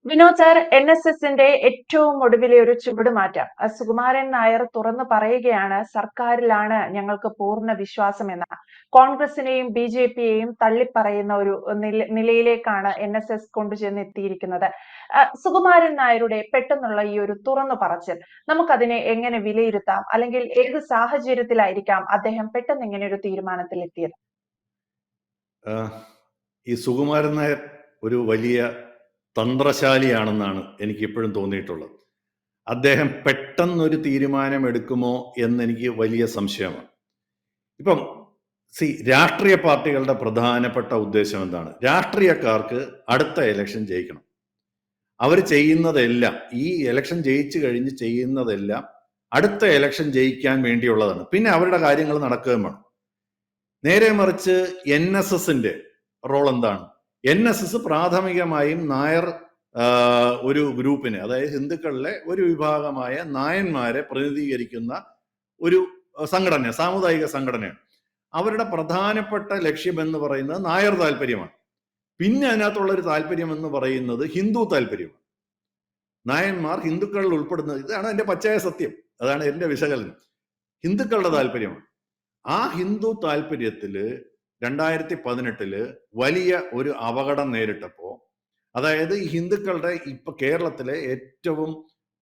Vinod sir, NSSന്റെ ഏറ്റവും ഒടുവിലെ ഒരു ചുവടുമാറ്റം സുകുമാരൻ നായർ തുറന്നു പറയുകയാണ്, സർക്കാരിലാണ് ഞങ്ങൾക്ക് പൂർണ്ണ വിശ്വാസം എന്ന. കോൺഗ്രസിനെയും BJPയെയും തള്ളിപ്പറയുന്ന ഒരു നിലയിലേക്കാണ് NSS കൊണ്ടുചെന്ന് എത്തിയിരിക്കുന്നത്. സുകുമാരൻ നായരുടെ പെട്ടെന്നുള്ള ഈ ഒരു തുറന്നു പറച്ചിൽ നമുക്കതിനെ എങ്ങനെ വിലയിരുത്താം? അല്ലെങ്കിൽ ഏത് സാഹചര്യത്തിലായിരിക്കാം അദ്ദേഹം പെട്ടെന്ന് ഇങ്ങനെ ഒരു തീരുമാനത്തിൽ എത്തിയത്? ഈ സുകുമാരൻ നായർ ഒരു വലിയ തന്ത്രശാലിയാണെന്നാണ് എനിക്ക് എപ്പോഴും തോന്നിയിട്ടുള്ളത്. അദ്ദേഹം പെട്ടെന്നൊരു തീരുമാനം എടുക്കുമോ എന്നെനിക്ക് വലിയ സംശയമാണ്. ഇപ്പം രാഷ്ട്രീയ പാർട്ടികളുടെ പ്രധാനപ്പെട്ട ഉദ്ദേശം എന്താണ്? രാഷ്ട്രീയക്കാർക്ക് അടുത്ത ഇലക്ഷൻ ജയിക്കണം. അവർ ചെയ്യുന്നതെല്ലാം, ഈ ഇലക്ഷൻ ജയിച്ചു കഴിഞ്ഞ് ചെയ്യുന്നതെല്ലാം അടുത്ത ഇലക്ഷൻ ജയിക്കാൻ വേണ്ടിയുള്ളതാണ്. പിന്നെ അവരുടെ കാര്യങ്ങൾ നടക്കുകയും വേണം. നേരെ മറിച്ച് NSSന്റെ റോൾ എന്താണ്? NSS പ്രാഥമികമായും നായർ ഒരു ഗ്രൂപ്പിനെ, അതായത് ഹിന്ദുക്കളിലെ ഒരു വിഭാഗമായ നായന്മാരെ പ്രതിനിധീകരിക്കുന്ന ഒരു സംഘടന, സാമുദായിക സംഘടനയാണ്. അവരുടെ പ്രധാനപ്പെട്ട ലക്ഷ്യം എന്ന് പറയുന്നത് നായർ താല്പര്യമാണ്. പിന്നെ അതിനകത്തുള്ള ഒരു താല്പര്യം എന്ന് പറയുന്നത് ഹിന്ദു താല്പര്യമാണ്. നായന്മാർ ഹിന്ദുക്കളിൽ ഉൾപ്പെടുന്നത്, ഇതാണ് എൻ്റെ പച്ചയായ സത്യം, അതാണ് എൻ്റെ വിശകലനം. ഹിന്ദുക്കളുടെ താല്പര്യമാണ്. ആ ഹിന്ദു താല്പര്യത്തില് 2018 വലിയ ഒരു അപകടം നേരിട്ടപ്പോ, അതായത് ഈ ഹിന്ദുക്കളുടെ ഇപ്പൊ കേരളത്തിലെ ഏറ്റവും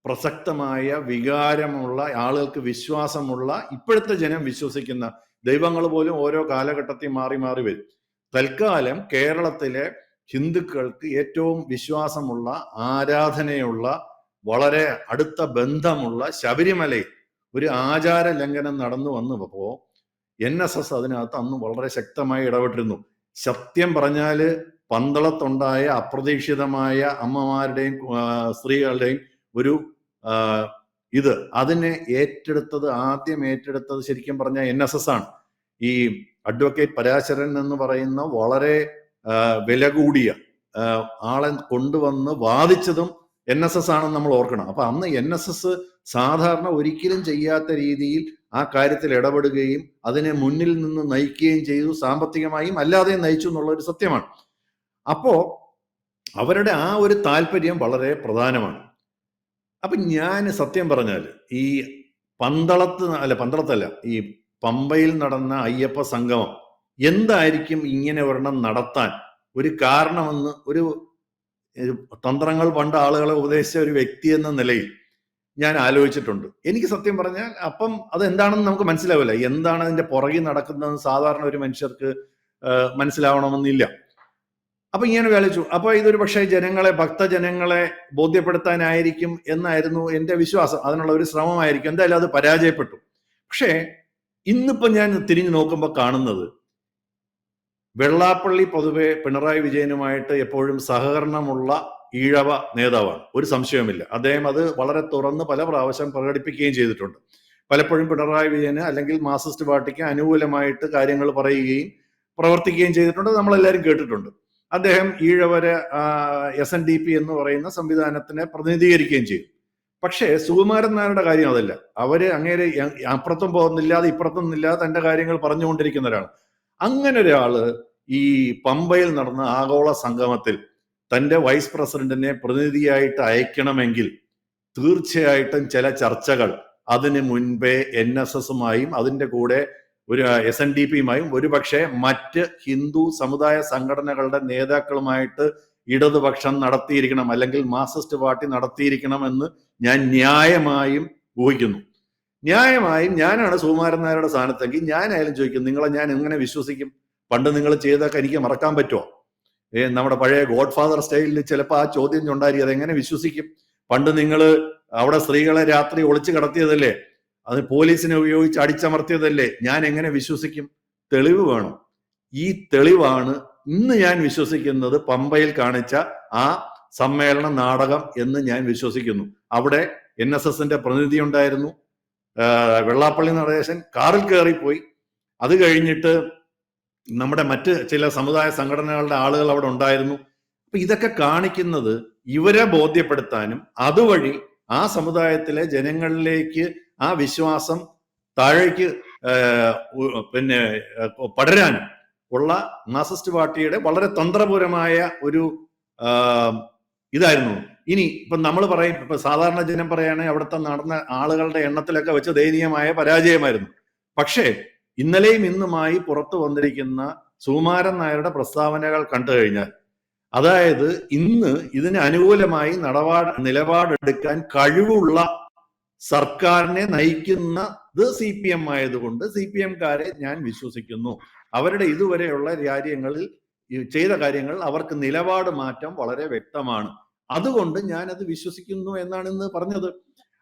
പ്രസക്തമായ വികാരമുള്ള ആളുകൾക്ക് വിശ്വാസമുള്ള, ഇപ്പോഴത്തെ ജനം വിശ്വസിക്കുന്ന ദൈവങ്ങൾ പോലും ഓരോ കാലഘട്ടത്തിൽ മാറി മാറി വരും. തൽക്കാലം കേരളത്തിലെ ഹിന്ദുക്കൾക്ക് ഏറ്റവും വിശ്വാസമുള്ള, ആരാധനയുള്ള, വളരെ അടുത്ത ബന്ധമുള്ള ശബരിമലയിൽ ഒരു ആചാര ലംഘനം നടന്നു വന്നപ്പോ NSS അതിനകത്ത് അന്ന് വളരെ ശക്തമായി ഇടപെട്ടിരുന്നു. സത്യം പറഞ്ഞാല് പന്തളത്തുണ്ടായ അപ്രതീക്ഷിതമായ അമ്മമാരുടെയും സ്ത്രീകളുടെയും ഒരു അതിനെ ആദ്യം ഏറ്റെടുത്തത് ശരിക്കും പറഞ്ഞാൽ NSS ആണ്. ഈ അഡ്വക്കേറ്റ് പരാശരൻ എന്ന് പറയുന്ന വളരെ വില കൂടിയ ആളെ കൊണ്ടുവന്ന് വാദിച്ചതും NSS ആണെന്ന് നമ്മൾ ഓർക്കണം. അപ്പൊ അന്ന് NSS സാധാരണ ഒരിക്കലും ചെയ്യാത്ത രീതിയിൽ ആ കാര്യത്തിൽ ഇടപെടുകയും അതിനെ മുന്നിൽ നിന്ന് നയിക്കുകയും ചെയ്തു. സാമ്പത്തികമായും അല്ലാതെയും നയിച്ചു എന്നുള്ള ഒരു സത്യമാണ്. അപ്പോ അവരുടെ ആ ഒരു താല്പര്യം വളരെ പ്രധാനമാണ്. അപ്പൊ ഞാൻ സത്യം പറഞ്ഞാൽ ഈ പന്തളത്തല്ല, ഈ പമ്പയിൽ നടന്ന അയ്യപ്പ സംഗമം എന്തായിരിക്കും ഇങ്ങനെ ഒരെണ്ണം നടത്താൻ ഒരു കാരണമെന്ന്, ഒരു തന്ത്രങ്ങൾ പണ്ട് ആളുകളെ ഉപദേശിച്ച ഒരു വ്യക്തി എന്ന നിലയിൽ ഞാൻ ആലോചിച്ചിട്ടുണ്ട്. എനിക്ക് സത്യം പറഞ്ഞാൽ അപ്പം അത് എന്താണെന്ന് നമുക്ക് മനസ്സിലാവില്ല. എന്താണ് അതിന്റെ പുറകിൽ നടക്കുന്നതെന്ന് സാധാരണ ഒരു മനുഷ്യർക്ക് മനസ്സിലാവണമെന്നില്ല. അപ്പൊ ഇങ്ങനെ ആലോചിച്ചു. അപ്പൊ ഇതൊരു പക്ഷേ ഭക്തജനങ്ങളെ ബോധ്യപ്പെടുത്താനായിരിക്കും എന്നായിരുന്നു എൻ്റെ വിശ്വാസം. അതിനുള്ള ഒരു ശ്രമമായിരിക്കും. എന്തായാലും അത് പരാജയപ്പെട്ടു. പക്ഷേ ഇന്നിപ്പോ ഞാൻ തിരിഞ്ഞു നോക്കുമ്പോൾ കാണുന്നത്, വെള്ളാപ്പള്ളി പൊതുവെ പിണറായി വിജയനുമായിട്ട് എപ്പോഴും സഹകരണമുള്ള ഈഴവ നേതാവാണ്, ഒരു സംശയവുമില്ല. അദ്ദേഹം അത് വളരെ തുറന്ന് പല പ്രാവശ്യം പ്രകടിപ്പിക്കുകയും ചെയ്തിട്ടുണ്ട്. പലപ്പോഴും പിണറായി വിജയന് അല്ലെങ്കിൽ മാർക്സിസ്റ്റ് പാർട്ടിക്ക് അനുകൂലമായിട്ട് കാര്യങ്ങൾ പറയുകയും പ്രവർത്തിക്കുകയും ചെയ്തിട്ടുണ്ട്. നമ്മളെല്ലാവരും കേട്ടിട്ടുണ്ട്. അദ്ദേഹം ഈഴവരെ SNDP എന്ന് പറയുന്ന സംവിധാനത്തിനെ പ്രതിനിധീകരിക്കുകയും ചെയ്തു. പക്ഷേ സുകുമാരൻ നായരുടെ കാര്യം അതല്ല. അവര് അങ്ങേരെ അപ്പുറത്തും പോകുന്നില്ലാതെ ഇപ്പുറത്തും ഇല്ലാതെ തന്റെ കാര്യങ്ങൾ പറഞ്ഞുകൊണ്ടിരിക്കുന്നവരാണ്. അങ്ങനെ ഒരാള് ഈ പമ്പയിൽ നടന്ന ആഗോള സംഗമത്തിൽ തന്റെ വൈസ് പ്രസിഡന്റിനെ പ്രതിനിധിയായിട്ട് അയക്കണമെങ്കിൽ തീർച്ചയായിട്ടും ചില ചർച്ചകൾ അതിന് മുൻപേ NSSമായും അതിന്റെ കൂടെ ഒരു SNDPയുമായും ഒരുപക്ഷെ മറ്റ് ഹിന്ദു സമുദായ സംഘടനകളുടെ നേതാക്കളുമായിട്ട് ഇടതുപക്ഷം നടത്തിയിരിക്കണം, അല്ലെങ്കിൽ മാർക്സിസ്റ്റ് പാർട്ടി നടത്തിയിരിക്കണം എന്ന് ഞാൻ ന്യായമായും ഊഹിക്കുന്നു. ന്യായമായും ഞാനാണ് സുകുമാരൻ നായരുടെ സ്ഥാനത്തെങ്കിൽ ഞാനായാലും ചോദിക്കും, നിങ്ങളെ ഞാൻ എങ്ങനെ വിശ്വസിക്കും? പണ്ട് നിങ്ങൾ ചെയ്തൊക്കെ എനിക്ക് മറക്കാൻ പറ്റുമോ? നമ്മുടെ പഴയ ഗോഡ് ഫാദർ സ്റ്റൈലിൽ ചിലപ്പോൾ ആ ചോദ്യം ഉണ്ടായിരിക്കും, അതെങ്ങനെ വിശ്വസിക്കും? പണ്ട് നിങ്ങൾ അവിടെ സ്ത്രീകളെ രാത്രി ഒളിച്ചു കടത്തിയതല്ലേ, അത് പോലീസിനെ ഉപയോഗിച്ച് അടിച്ചമർത്തിയതല്ലേ, ഞാൻ എങ്ങനെ വിശ്വസിക്കും? തെളിവ് വേണം. ഈ തെളിവാണ് ഇന്ന് ഞാൻ വിശ്വസിക്കുന്നത് പമ്പയിൽ കാണിച്ച ആ സമ്മേളന നാടകം എന്ന് ഞാൻ വിശ്വസിക്കുന്നു. അവിടെ NSSന്റെ പ്രതിനിധി ഉണ്ടായിരുന്നു. വെള്ളാപ്പള്ളി നടേശൻ കാറിൽ കയറിപ്പോയി. അത് കഴിഞ്ഞിട്ട് നമ്മുടെ മറ്റ് ചില സമുദായ സംഘടനകളുടെ ആളുകൾ അവിടെ ഉണ്ടായിരുന്നു. അപ്പൊ ഇതൊക്കെ കാണിക്കുന്നത് ഇവരെ ബോധ്യപ്പെടുത്താനും അതുവഴി ആ സമുദായത്തിലെ ജനങ്ങളിലേക്ക് ആ വിശ്വാസം താഴേക്ക് പടരാനും ഉള്ള മാർക്സിസ്റ്റ് പാർട്ടിയുടെ വളരെ തന്ത്രപരമായ ഒരു ഇതായിരുന്നു. ഇനി ഇപ്പൊ നമ്മൾ പറയും, ഇപ്പൊ സാധാരണ ജനം പറയുകയാണെങ്കിൽ അവിടുത്തെ നടന്ന ആളുകളുടെ എണ്ണത്തിലൊക്കെ വെച്ച് ദയനീയമായ പരാജയമായിരുന്നു. പക്ഷേ ഇന്നലെയും ഇന്നുമായി പുറത്തു വന്നിരിക്കുന്ന സുകുമാരൻ നായരുടെ പ്രസ്താവനകൾ കണ്ടു കഴിഞ്ഞാൽ, അതായത് ഇന്ന് ഇതിന് അനുകൂലമായി നിലപാടെടുക്കാൻ കഴിവുള്ള സർക്കാരിനെ നയിക്കുന്നത് CPM ആയതുകൊണ്ട് CPM-കാരെ ഞാൻ വിശ്വസിക്കുന്നു. അവരുടെ ഇതുവരെയുള്ള കാര്യങ്ങളിൽ ചെയ്ത കാര്യങ്ങൾ അവർക്ക് നിലപാട് മാറ്റം വളരെ വ്യക്തമാണ്. അതുകൊണ്ട് ഞാൻ അത് വിശ്വസിക്കുന്നു എന്നാണ് ഇന്ന് പറഞ്ഞത്.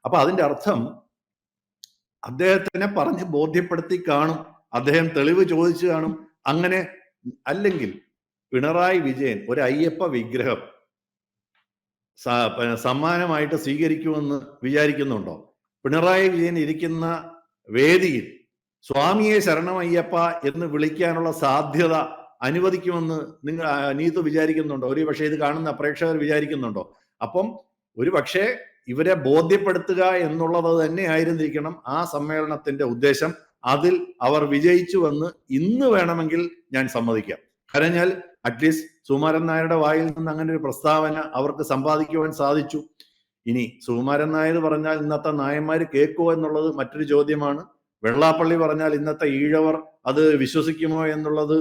അപ്പൊ അതിന്റെ അർത്ഥം അദ്ദേഹത്തിനെ പറഞ്ഞ് ബോധ്യപ്പെടുത്തി കാണും, അദ്ദേഹം തെളിവ് ചോദിച്ചു കാണും. അങ്ങനെ അല്ലെങ്കിൽ പിണറായി വിജയൻ ഒരു അയ്യപ്പ വിഗ്രഹം സമ്മാനമായിട്ട് സ്വീകരിക്കുമെന്ന് വിചാരിക്കുന്നുണ്ടോ? പിണറായി വിജയൻ ഇരിക്കുന്ന വേദിയിൽ സ്വാമിയെ ശരണമയ്യപ്പ എന്ന് വിളിക്കാനുള്ള സാധ്യത അനുവദിക്കുമെന്ന് നീതു വിചാരിക്കുന്നുണ്ടോ? ഒരു പക്ഷേ ഇത് കാണുന്ന പ്രേക്ഷകർ വിചാരിക്കുന്നുണ്ടോ? അപ്പം ഒരു പക്ഷേ ഇവരെ ബോധ്യപ്പെടുത്തുക എന്നുള്ളത് തന്നെ ആയിരുന്നിരിക്കണം ആ സമ്മേളനത്തിന്റെ ഉദ്ദേശം. അതിൽ അവർ വിജയിച്ചുവെന്ന് ഇന്ന് വേണമെങ്കിൽ ഞാൻ സമ്മതിക്കാം. കാരണം അറ്റ്ലീസ്റ്റ് സുകുമാരൻ നായരുടെ വായിൽ നിന്ന് അങ്ങനെ ഒരു പ്രസ്താവന അവർക്ക് സമ്പാദിക്കുവാൻ സാധിച്ചു. ഇനി സുകുമാരൻ നായർ പറഞ്ഞാൽ ഇന്നത്തെ നായന്മാര് കേൾക്കുമോ എന്നുള്ളത് മറ്റൊരു ചോദ്യമാണ്. വെള്ളാപ്പള്ളി പറഞ്ഞാൽ ഇന്നത്തെ ഈഴവർ അത് വിശ്വസിക്കുമോ എന്നുള്ളത്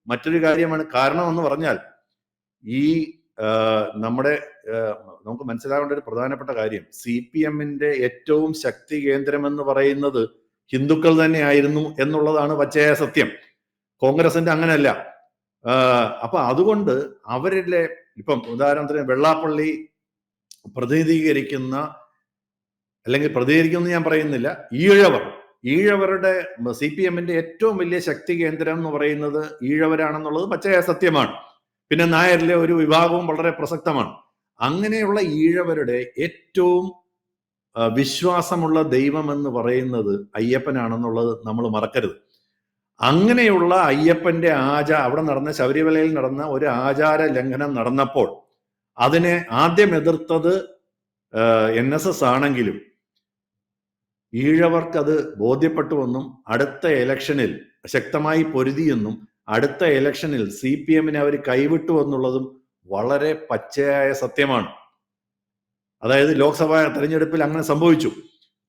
മറ്റൊരു കാര്യമാണ്. കാരണം എന്ന് പറഞ്ഞാൽ ഈ നമ്മുടെ നമുക്ക് മനസ്സിലാവേണ്ട ഒരു പ്രധാനപ്പെട്ട കാര്യം, CPM-ന്റെ ഏറ്റവും ശക്തി കേന്ദ്രം എന്ന് പറയുന്നത് ഹിന്ദുക്കൾ തന്നെ ആയിരുന്നു എന്നുള്ളതാണ് പച്ചയായ സത്യം. കോൺഗ്രസിന്റെ അങ്ങനെയല്ല. അപ്പൊ അതുകൊണ്ട് അവരിലെ ഇപ്പം ഉദാഹരണത്തിന് വെള്ളാപ്പള്ളി പ്രതിനിധീകരിക്കുന്ന, അല്ലെങ്കിൽ പ്രതികരിക്കുമെന്ന് ഞാൻ പറയുന്നില്ല, ഈഴവരുടെ CPM-ന്റെ ഏറ്റവും വലിയ ശക്തി കേന്ദ്രം എന്ന് പറയുന്നത് ഈഴവരാണെന്നുള്ളത് പച്ചയായ സത്യമാണ്. പിന്നെ നായരിലെ ഒരു വിഭാഗവും വളരെ പ്രസക്തമാണ്. അങ്ങനെയുള്ള ഈഴവരുടെ ഏറ്റവും വിശ്വാസമുള്ള ദൈവം എന്ന് പറയുന്നത് അയ്യപ്പനാണെന്നുള്ളത് നമ്മൾ മറക്കരുത്. അങ്ങനെയുള്ള അയ്യപ്പന്റെ അവിടെ നടന്ന ശബരിമലയിൽ നടന്ന ഒരു ആചാര ലംഘനം നടന്നപ്പോൾ അതിനെ ആദ്യം എതിർത്തത് NSS ആണെങ്കിലും ഈഴവർക്കത് ബോധ്യപ്പെട്ടുവെന്നും അടുത്ത ഇലക്ഷനിൽ ശക്തമായി പൊരുതിയെന്നും അടുത്ത ഇലക്ഷനിൽ CPM-നെ അവർ കൈവിട്ടു എന്നുള്ളതും വളരെ പച്ചയായ സത്യമാണ്. അതായത് ലോക്സഭാ തെരഞ്ഞെടുപ്പിൽ അങ്ങനെ സംഭവിച്ചു.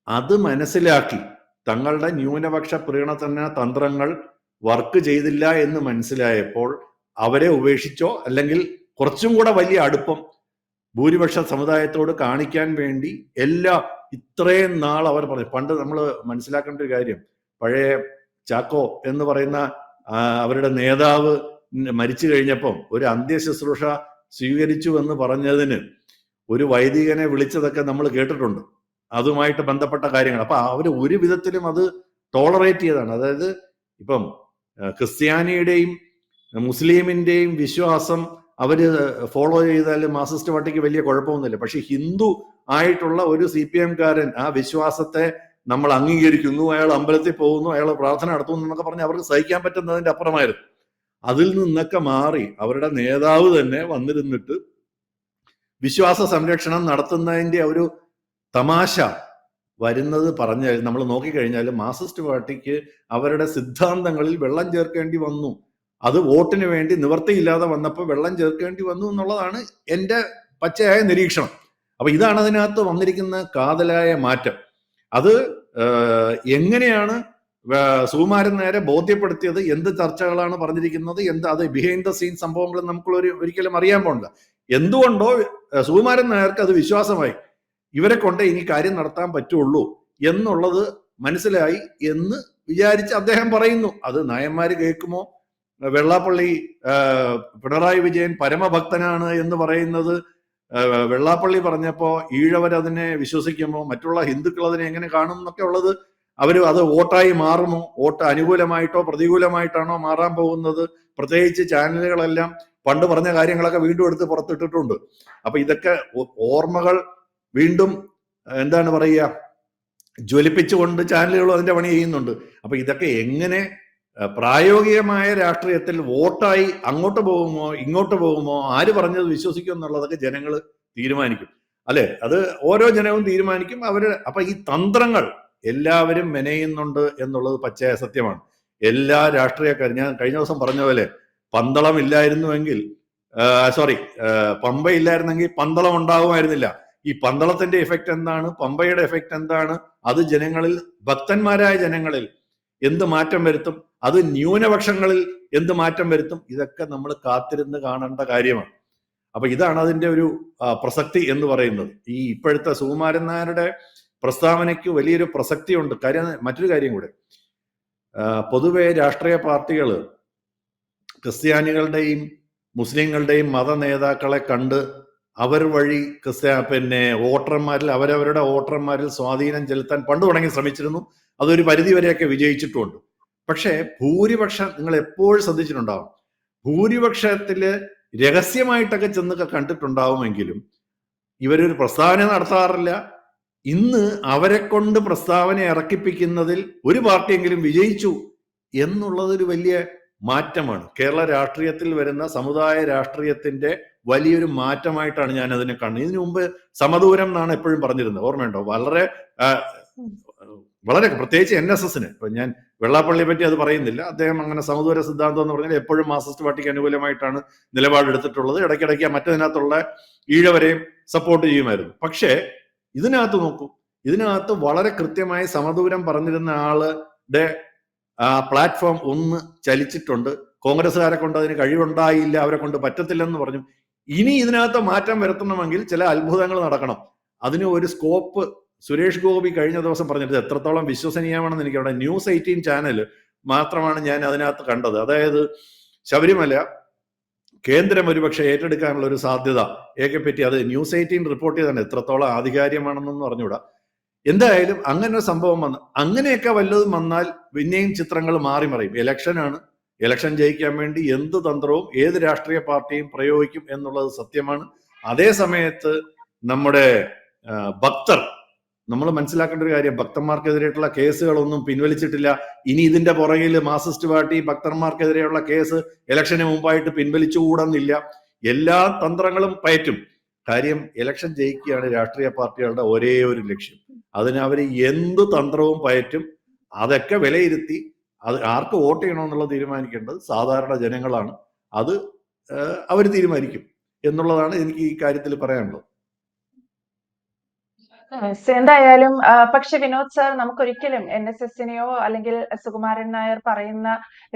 അത് മനസ്സിലാക്കി തങ്ങളുടെ ന്യൂനപക്ഷ പ്രീണന തന്ത്രങ്ങൾ വർക്ക് ചെയ്തില്ല എന്ന് മനസ്സിലായപ്പോൾ അവരെ ഉപേക്ഷിച്ചോ അല്ലെങ്കിൽ കുറച്ചും കൂടെ വലിയ അടുപ്പം ഭൂരിപക്ഷ സമുദായത്തോട് കാണിക്കാൻ വേണ്ടി ഇത്രയും നാൾ അവർ പറഞ്ഞു. പണ്ട് നമ്മൾ മനസ്സിലാക്കേണ്ട ഒരു കാര്യം, പഴയ ചാക്കോ എന്ന് പറയുന്ന അവരുടെ നേതാവ് മരിച്ചു കഴിഞ്ഞപ്പം ഒരു അന്ത്യശുശ്രൂഷ സ്വീകരിച്ചു എന്ന് പറഞ്ഞതിന് ഒരു വൈദികനെ വിളിച്ചതൊക്കെ നമ്മൾ കേട്ടിട്ടുണ്ട്, അതുമായിട്ട് ബന്ധപ്പെട്ട കാര്യങ്ങൾ. അപ്പൊ അവർ ഒരു വിധത്തിലും അത് ടോളറേറ്റ് ചെയ്തതാണ്. അതായത് ഇപ്പം ക്രിസ്ത്യാനിയുടെയും മുസ്ലിമിന്റെയും വിശ്വാസം അവര് ഫോളോ ചെയ്താൽ മാർക്സിസ്റ്റ് പാർട്ടിക്ക് വലിയ കുഴപ്പമൊന്നുമില്ല. പക്ഷെ ഹിന്ദു ആയിട്ടുള്ള ഒരു CPM-കാരൻ ആ വിശ്വാസത്തെ നമ്മൾ അംഗീകരിക്കുന്നു, അയാൾ അമ്പലത്തിൽ പോകുന്നു, അയാൾ പ്രാർത്ഥന നടത്തുന്നു എന്നൊക്കെ പറഞ്ഞ് അവർക്ക് സഹിക്കാൻ പറ്റുന്നതിന്റെ അപ്പുറമായിരുന്നു. അതിൽ നിന്നൊക്കെ മാറി അവരുടെ നേതാവ് തന്നെ വന്നിരുന്നിട്ട് വിശ്വാസ സംരക്ഷണം നടത്തുന്നതിന്റെ ഒരു തമാശ വരുന്നത് പറഞ്ഞാൽ നമ്മൾ നോക്കിക്കഴിഞ്ഞാൽ മാർക്സിസ്റ്റ് പാർട്ടിക്ക് അവരുടെ സിദ്ധാന്തങ്ങളിൽ വെള്ളം ചേർക്കേണ്ടി വന്നു. അത് വോട്ടിന് വേണ്ടി നിവർത്തിയില്ലാതെ വന്നപ്പോൾ വെള്ളം ചേർക്കേണ്ടി വന്നു എന്നുള്ളതാണ് എൻ്റെ പച്ചയായ നിരീക്ഷണം. അപ്പൊ ഇതാണ് അതിനകത്ത് വന്നിരിക്കുന്ന കാതലായ മാറ്റം. അത് എങ്ങനെയാണ് സുകുമാരൻ നായരെ ബോധ്യപ്പെടുത്തിയത്, എന്ത് ചർച്ചകളാണ് പറഞ്ഞിരിക്കുന്നത്, അത് ബിഹൈൻഡ് ദ സീൻ സംഭവങ്ങൾ നമുക്ക് ഒരിക്കലും അറിയാൻ പോണില്ല. എന്തുകൊണ്ടോ സുകുമാരൻ നായർക്ക് അത് വിശ്വാസമായി, ഇവരെ കൊണ്ട് ഇനി കാര്യം നടത്താൻ പറ്റുള്ളൂ എന്നുള്ളത് മനസ്സിലായി എന്ന് വിചാരിച്ച് അദ്ദേഹം പറയുന്നു. അത് നായന്മാര് കേൾക്കുമോ? വെള്ളാപ്പള്ളി പിണറായി വിജയൻ പരമഭക്തനാണ് എന്ന് പറയുന്നത് വെള്ളാപ്പള്ളി പറഞ്ഞപ്പോ ഈഴവരതിനെ വിശ്വസിക്കുമോ? മറ്റുള്ള ഹിന്ദുക്കൾ അതിനെ എങ്ങനെ കാണും എന്നൊക്കെ ഉള്ളത് അത് വോട്ടായി മാറുമോ? വോട്ട് അനുകൂലമായിട്ടോ പ്രതികൂലമായിട്ടാണോ മാറാൻ പോകുന്നത്? പ്രത്യേകിച്ച് ചാനലുകളെല്ലാം പണ്ട് പറഞ്ഞ കാര്യങ്ങളൊക്കെ വീണ്ടും എടുത്ത് പുറത്തിട്ടിട്ടുണ്ട്. അപ്പൊ ഇതൊക്കെ ഓർമ്മകൾ വീണ്ടും എന്താണ് പറയുക, ജ്വലിപ്പിച്ചുകൊണ്ട് ചാനലുകളും അതിന്റെ പണി ചെയ്യുന്നുണ്ട്. അപ്പൊ ഇതൊക്കെ എങ്ങനെ പ്രായോഗികമായ രാഷ്ട്രീയത്തിൽ വോട്ടായി അങ്ങോട്ട് പോകുമോ ഇങ്ങോട്ട് പോകുമോ, ആര് പറഞ്ഞത് വിശ്വസിക്കും എന്നുള്ളതൊക്കെ ജനങ്ങൾ തീരുമാനിക്കും, അല്ലെ? അത് ഓരോ ജനവും തീരുമാനിക്കും. അപ്പൊ ഈ തന്ത്രങ്ങൾ എല്ലാവരും മെനയുന്നുണ്ട് എന്നുള്ളത് പച്ചയായ സത്യമാണ്. എല്ലാ രാഷ്ട്രീയക്കാരും, ഞാൻ കഴിഞ്ഞ ദിവസം പറഞ്ഞ പോലെ, പന്തളം ഇല്ലായിരുന്നുവെങ്കിൽ സോറി, പമ്പ ഇല്ലായിരുന്നെങ്കിൽ പന്തളം ഉണ്ടാകുമായിരുന്നില്ല. ഈ പന്തളത്തിന്റെ എഫക്റ്റ് എന്താണ്, പമ്പയുടെ എഫക്റ്റ് എന്താണ്, അത് ജനങ്ങളിൽ, ഭക്തന്മാരായ ജനങ്ങളിൽ എന്ത് മാറ്റം വരുത്തും, അത് ന്യൂനപക്ഷങ്ങളിൽ എന്ത് മാറ്റം വരുത്തും, ഇതൊക്കെ നമ്മൾ കാത്തിരുന്ന് കാണേണ്ട കാര്യമാണ്. അപ്പൊ ഇതാണ് അതിന്റെ ഒരു പ്രസക്തി എന്ന് പറയുന്നത്. ഈ ഇപ്പോഴത്തെ സുകുമാരൻ നായരുടെ പ്രസ്താവനയ്ക്ക് വലിയൊരു പ്രസക്തിയുണ്ട്. കാര്യം, മറ്റൊരു കാര്യം കൂടെ, പൊതുവെ രാഷ്ട്രീയ പാർട്ടികൾ ക്രിസ്ത്യാനികളുടെയും മുസ്ലിങ്ങളുടെയും മത നേതാക്കളെ കണ്ട് അവർ വഴി വോട്ടർമാരിൽ, അവരവരുടെ വോട്ടർമാരിൽ സ്വാധീനം ചെലുത്താൻ പണ്ട് തുടങ്ങി ശ്രമിച്ചിരുന്നു. അതൊരു പരിധി വരെയൊക്കെ വിജയിച്ചിട്ടുമുണ്ട്. പക്ഷേ ഭൂരിപക്ഷം, നിങ്ങൾ എപ്പോഴും ശ്രദ്ധിച്ചിട്ടുണ്ടാവും, ഭൂരിപക്ഷത്തില് രഹസ്യമായിട്ടൊക്കെ ചെന്നൊക്കെ കണ്ടിട്ടുണ്ടാവുമെങ്കിലും ഇവരൊരു പ്രസ്താവന നടത്താറില്ല. ഇന്ന് അവരെ കൊണ്ട് പ്രസ്താവന ഇറക്കിപ്പിക്കുന്നതിൽ ഒരു പാർട്ടിയെങ്കിലും വിജയിച്ചു എന്നുള്ളതൊരു വലിയ മാറ്റമാണ്. കേരള രാഷ്ട്രീയത്തിൽ വരുന്ന സമുദായ രാഷ്ട്രീയത്തിന്റെ വലിയൊരു മാറ്റമായിട്ടാണ് ഞാൻ അതിനെ കാണുന്നത്. ഇതിനു മുമ്പ് സമദൂരം എന്നാണ് എപ്പോഴും പറഞ്ഞിരുന്നത്, ഓർമ്മയുണ്ടോ? വളരെ പ്രത്യേകിച്ച് NSSന്, ഇപ്പൊ ഞാൻ വെള്ളാപ്പള്ളിയെ പറ്റി അത് പറയുന്നില്ല, അദ്ദേഹം അങ്ങനെ സമദൂര സിദ്ധാന്തം എന്ന് പറഞ്ഞാൽ എപ്പോഴും മാർക്സിസ്റ്റ് പാർട്ടിക്ക് അനുകൂലമായിട്ടാണ് നിലപാടെടുത്തിട്ടുള്ളത്. ഇടയ്ക്കിടയ്ക്ക് മറ്റതിനകത്തുള്ള ഈഴവരെയും സപ്പോർട്ട് ചെയ്യുമായിരുന്നു. പക്ഷേ ഇതിനകത്ത് നോക്കൂ, ഇതിനകത്ത് വളരെ കൃത്യമായി സമദൂരം പറഞ്ഞിരുന്ന ആളുടെ പ്ലാറ്റ്ഫോം ഒന്ന് ചലിച്ചിട്ടുണ്ട്. കോൺഗ്രസ്സുകാരെ കൊണ്ട് അതിന് കഴിവുണ്ടായില്ല, അവരെ കൊണ്ട് പറ്റത്തില്ലെന്ന് പറഞ്ഞു. ഇനി ഇതിനകത്ത് മാറ്റം വരുത്തണമെങ്കിൽ ചില അത്ഭുതങ്ങൾ നടക്കണം. അതിന് ഒരു സ്കോപ്പ് സുരേഷ് ഗോപി കഴിഞ്ഞ ദിവസം പറഞ്ഞിട്ട് എത്രത്തോളം വിശ്വസനീയമാണെന്ന് എനിക്ക് അവിടെ ന്യൂസ് 18 ചാനൽ മാത്രമാണ് ഞാൻ അതിനകത്ത് കണ്ടത്. അതായത് ശബരിമല കേന്ദ്രം ഒരുപക്ഷെ ഏറ്റെടുക്കാനുള്ള ഒരു സാധ്യത പറ്റി അത് ന്യൂസ് 18 റിപ്പോർട്ട് ചെയ്താണ്. എത്രത്തോളം ആധികാരികമാണെന്നൊന്നും അറിഞ്ഞൂടാ. എന്തായാലും അങ്ങനെ ഒരു സംഭവം വന്ന്, അങ്ങനെയൊക്കെ വല്ലതും വന്നാൽ പിന്നെയും ചിത്രങ്ങൾ മാറി മറിയും. ഇലക്ഷനാണ്, ഇലക്ഷൻ ജയിക്കാൻ വേണ്ടി എന്ത് തന്ത്രവും ഏത് രാഷ്ട്രീയ പാർട്ടിയും പ്രയോഗിക്കും എന്നുള്ളത് സത്യമാണ്. അതേ സമയത്ത് നമ്മുടെ ഭക്തർ, നമ്മൾ മനസ്സിലാക്കേണ്ട ഒരു കാര്യം, ഭക്തന്മാർക്കെതിരെയുള്ള കേസുകളൊന്നും പിൻവലിച്ചിട്ടില്ല. ഇനി ഇതിന്റെ പുറകിൽ മാർക്സിസ്റ്റ് പാർട്ടി ഭക്തന്മാർക്കെതിരെയുള്ള കേസ് ഇലക്ഷന് മുമ്പായിട്ട് പിൻവലിച്ചുകൂടുന്നില്ല. എല്ലാ തന്ത്രങ്ങളും പയറ്റും. കാര്യം, ഇലക്ഷൻ ജയിക്കുകയാണ് രാഷ്ട്രീയ പാർട്ടികളുടെ ഒരേ ഒരു ലക്ഷ്യം. അതിന് അവർ എന്ത് തന്ത്രവും പയറ്റും. അതൊക്കെ വിലയിരുത്തി അത് ആർക്ക് വോട്ട് ചെയ്യണമെന്നുള്ളത് തീരുമാനിക്കേണ്ടത് സാധാരണ ജനങ്ങളാണ്. അത് അവർ തീരുമാനിക്കും എന്നുള്ളതാണ് എനിക്ക് ഈ കാര്യത്തിൽ പറയാനുള്ളത്. എന്തായാലും പക്ഷെ വിനോദ് സാർ, നമുക്കൊരിക്കലും NSSനെയോ അല്ലെങ്കിൽ സുകുമാരൻ നായർ പറയുന്ന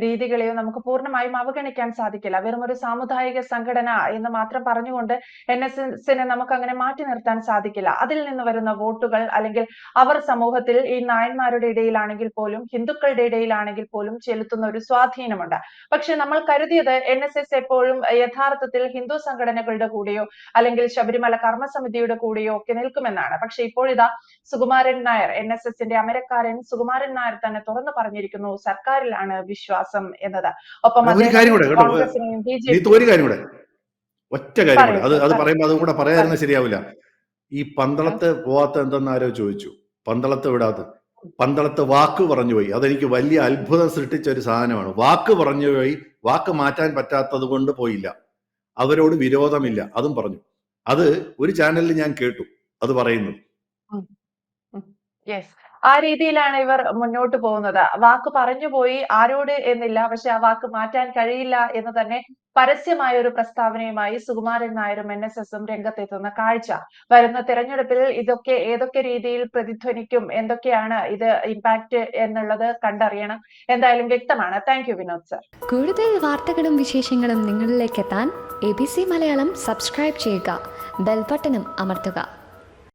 രീതികളെയോ നമുക്ക് പൂർണ്ണമായും അവഗണിക്കാൻ സാധിക്കില്ല. വെറും ഒരു സാമുദായിക സംഘടന എന്ന് മാത്രം പറഞ്ഞുകൊണ്ട് NSSനെ നമുക്ക് അങ്ങനെ മാറ്റി നിർത്താൻ സാധിക്കില്ല. അതിൽ നിന്ന് വരുന്ന വോട്ടുകൾ, അല്ലെങ്കിൽ അവർ സമൂഹത്തിൽ ഈ നായന്മാരുടെ ഇടയിലാണെങ്കിൽ പോലും ഹിന്ദുക്കളുടെ ഇടയിലാണെങ്കിൽ പോലും ചെലുത്തുന്ന ഒരു സ്വാധീനമുണ്ട്. പക്ഷെ നമ്മൾ കരുതിയത് NSS എപ്പോഴും യഥാർത്ഥത്തിൽ ഹിന്ദു സംഘടനകളുടെ കൂടെയോ അല്ലെങ്കിൽ ശബരിമല കർമ്മസമിതിയുടെ കൂടെയോ ഒക്കെ നിൽക്കുമെന്നാണ്. പക്ഷെ ഇപ്പോൾ ഇതാ സുകുമാരൻ നായർ, NSSന്റെ അമരക്കാരൻ സുകുമാരൻ നായർ തന്നെ തുറന്നു പറഞ്ഞിരിക്കുന്നു സർക്കാരിലാണ് വിശ്വാസം എന്നത്. ഒപ്പം ഒരു കാര്യം കൂടെ, ഒറ്റ കാര്യം കൂടെ, അത് പറയുമ്പോൾ അതും കൂടെ പറയാതിരുന്ന ശരിയാവില്ല. ഈ പന്തളത്ത് പോവാത്ത എന്തെന്ന് ആരോ ചോദിച്ചു, പന്തളത്ത് വിടാത്ത. പന്തളത്ത് വാക്ക് പറഞ്ഞുപോയി. അതെനിക്ക് വലിയ അത്ഭുതം സൃഷ്ടിച്ച ഒരു സാധനമാണ്. വാക്ക് പറഞ്ഞുപോയി, വാക്ക് മാറ്റാൻ പറ്റാത്തത് കൊണ്ട് പോയില്ല. അവരോട് വിരോധമില്ല, അതും പറഞ്ഞു. അത് ഒരു ചാനലിൽ ഞാൻ കേട്ടു അത് പറയുന്നു. യെസ്, ആ രീതിയിലാണ് ഇവർ മുന്നോട്ട് പോകുന്നത്. വാക്ക് പറഞ്ഞുപോയി, ആരോട് എന്നില്ല, പക്ഷെ ആ വാക്ക് മാറ്റാൻ കഴിയില്ല എന്ന് തന്നെ പരസ്യമായ ഒരു പ്രസ്താവനയുമായി സുകുമാരൻ നായരും NSSും രംഗത്തെത്തുന്ന കാഴ്ച. വരുന്ന തെരഞ്ഞെടുപ്പിൽ ഇതൊക്കെ ഏതൊക്കെ രീതിയിൽ പ്രതിധ്വനിക്കും, എന്തൊക്കെയാണ് ഇത് ഇമ്പാക്ട് എന്നുള്ളത് കണ്ടറിയണം. എന്തായാലും വ്യക്തമാണ്. Thank you Vinod sir. കൂടുതൽ വാർത്തകളും വിശേഷങ്ങളും നിങ്ങളിലേക്ക് എത്താൻ ABC മലയാളം സബ്സ്ക്രൈബ് ചെയ്യുക, ബെൽ ബട്ടണും അമർത്തുക.